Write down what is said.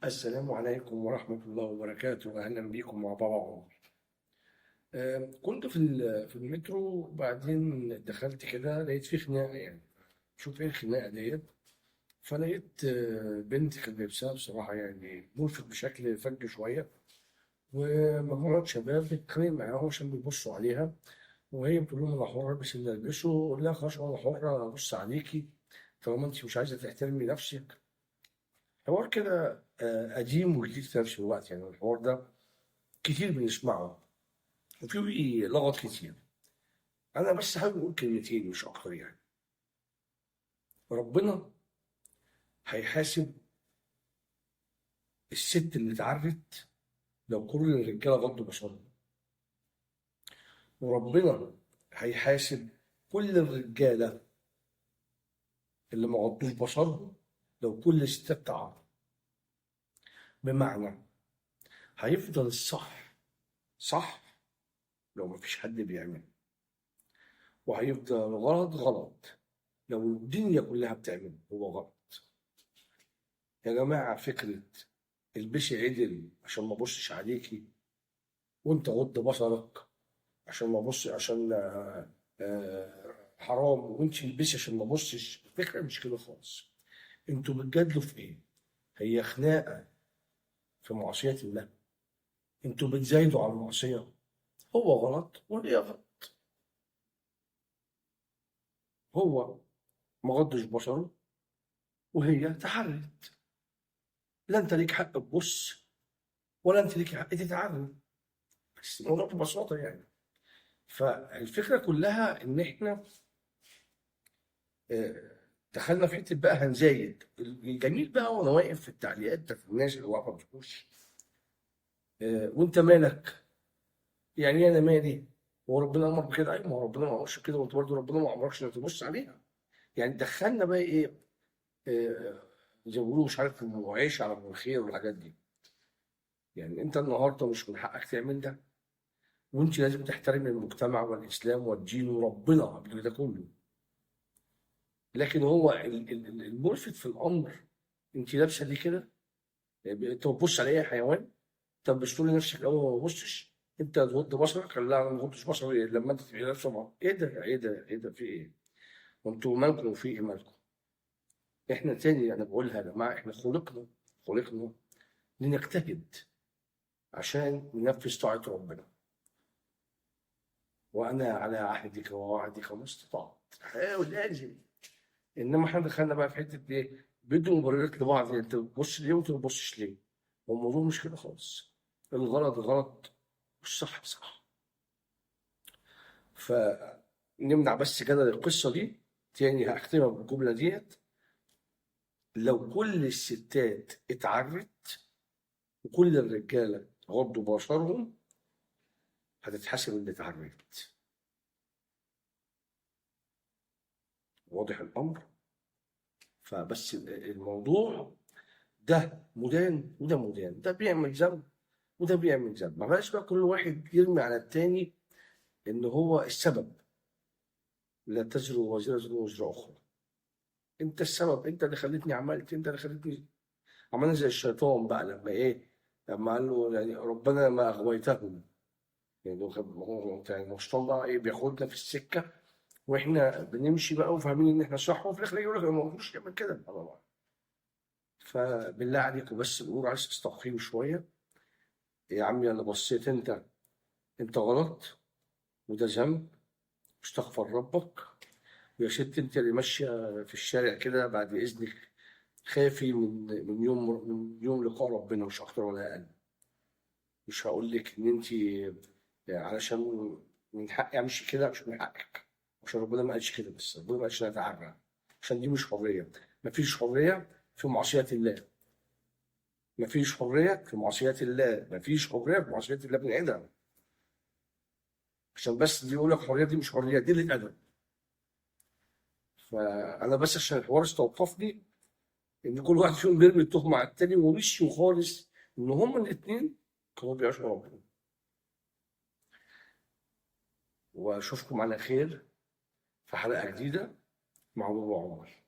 السلام عليكم ورحمة الله وبركاته، أهلا بيكم مع بابا عمر. كنت في المترو، وبعدين دخلت كده لقيت في خناقة يعني. شوف ايه الخناقة ديت. فلقيت بنت كان لابسها بصراحة يعني ملفت بشكل فج شوية، ومجموعة شباب بتتخانق معاهم عشان بيبصوا عليها، وهي بتقول لهم أنا حرة البس اللي ألبسه. لا خلاص أنا حرة أبص عليكي طالما أنت مش عايزة تحترمي نفسك. حوار كده قديم وجديد في نفس الوقت، يعني الحوار ده كتير بنسمعه وفي لغط كتير. انا بس حابب اقول كلمتين مش اكتر يعني. ربنا هيحاسب الست اللي اتعرت لو كل الرجاله غضوا بصرهم، وربنا هيحاسب كل الرجاله اللي ما غضوش بصرهم لو كل الستات تعرض. بمعنى هيفضل الصح صح لو مفيش حد بيعمله، وهيفضل الغلط غلط لو الدنيا كلها بتعمله هو غلط. يا جماعة فكرة البسي عدل عشان ما ابصش عليكي، وانت غض بصرك عشان ما ابص عشان حرام، وانت البسي عشان ما ابصش، الفكرة مش كده خالص. انتوا بتجادلوا في ايه؟ هي خناقة في معصية الله. انتوا بتزايدوا على المعصية، هو غلط وهي غلط. هو ما غضش بصره وهي تحرت. لا انت ليك حق تبص ولا انت ليك حق تتعرض، بس الموضوع ببساطة يعني. فالفكرة كلها إن إحنا آه، دخلنا في حتة بقى هنزايد. الجميل بقى وأنا واقف في التعليقات بتاعت الناس اللي واقفة بتخش، وأنت مالك؟ يعني إيه أنا مالي؟ هو ربنا أمر بكده؟ أيوة، ما هو ربنا ما أمرش بكده، وأنت برضه ربنا ما أمركش إنك تبص عليها. يعني دخلنا بقى إيه؟ آه، زي ما بيقولوا مش عارف عيش على الخير والحاجات دي. يعني أنت النهارده مش من حقك تعمل ده، وأنت لازم تحترم المجتمع والإسلام والدين وربنا قبل ده كله. لكن هو الملفت في الامر، انت لابسه ليه كده؟ انت بتبص على ايه يا حيوان؟ طب مش تقولي لنفسك الاول ما ببصش؟ انت تغض بصرك؟ لا انا ما بغضش بصري لما انت تبقي لابسه ايه ده ايه ده ايه ده في ايه؟ وانتوا مالكم وفي ايه مالكم؟ احنا تاني انا بقولها يا جماعه، احنا خلقنا لنجتهد عشان ننفذ طاعه ربنا. وانا على عهدك ووعدك ما استطعت، حاول لازم. انما احنا دخلنا بقى في حته ايه؟ بدون مبررات لبعض، يعني انت بتبص ليه وانت ما بتبصش ليه؟ هو الموضوع مش كده خالص. الغلط غلط والصح صح. فنمنع بس كده القصه دي. تاني هختمها بالجمله ديت: لو كل الستات اتعرت وكل الرجاله غضوا بصرهم هتتحاسب اللي اتعرت. واضح الامر؟ فبس الموضوع ده مدان وده مدان، ده بيعمل ذنب وده بيعمل ذنب. ما بقاش بقى كل واحد يرمي على التاني ان هو السبب. لا تزر وازرة وزر اخرى. انت السبب، انت اللي خلتني عملت، انت اللي خلتني. عملنا زي الشيطان بقى لما ايه؟ لما قال له يعني ربنا ما اغويتهم. يعني يعني الشيطان بقى ايه بياخدنا في السكه، واحنا بنمشي بقى وفاهمين ان احنا صح، وفي الاخر يقول لك انا ما المفروض يعمل كده طبعا. فبالله عليكم بس بقول عايز تستقيم شويه. يا عمي انا بصيت، انت غلط وده ذنب، استغفر ربك. ويا ست انت اللي ماشيه في الشارع كده بعد اذنك، خافي من يوم لقاء ربنا، مش اكتر ولا اقل. مش هقول لك ان انت علشان من حقي امشي كده، مش من حقك. عشان ربنا ما قالش كده، بس ربنا ما قالش نتعرى، عشان دي مش حريه. مفيش حريه في معصيه الله. مفيش حريه في معصيه الله. مفيش حريه في معصيه الله بني ادم. عشان بس دي يقول لك حريه، دي مش حريه، دي قله ادب. فانا بس عشان الحوار استوقفني ان كل واحد فيهم بيرمي التهمه على التاني، ومشيوا خالص ان هما الاثنين كانوا بيعيشوا ربنا. واشوفكم على خير في حلقه جديده مع بابا عمر.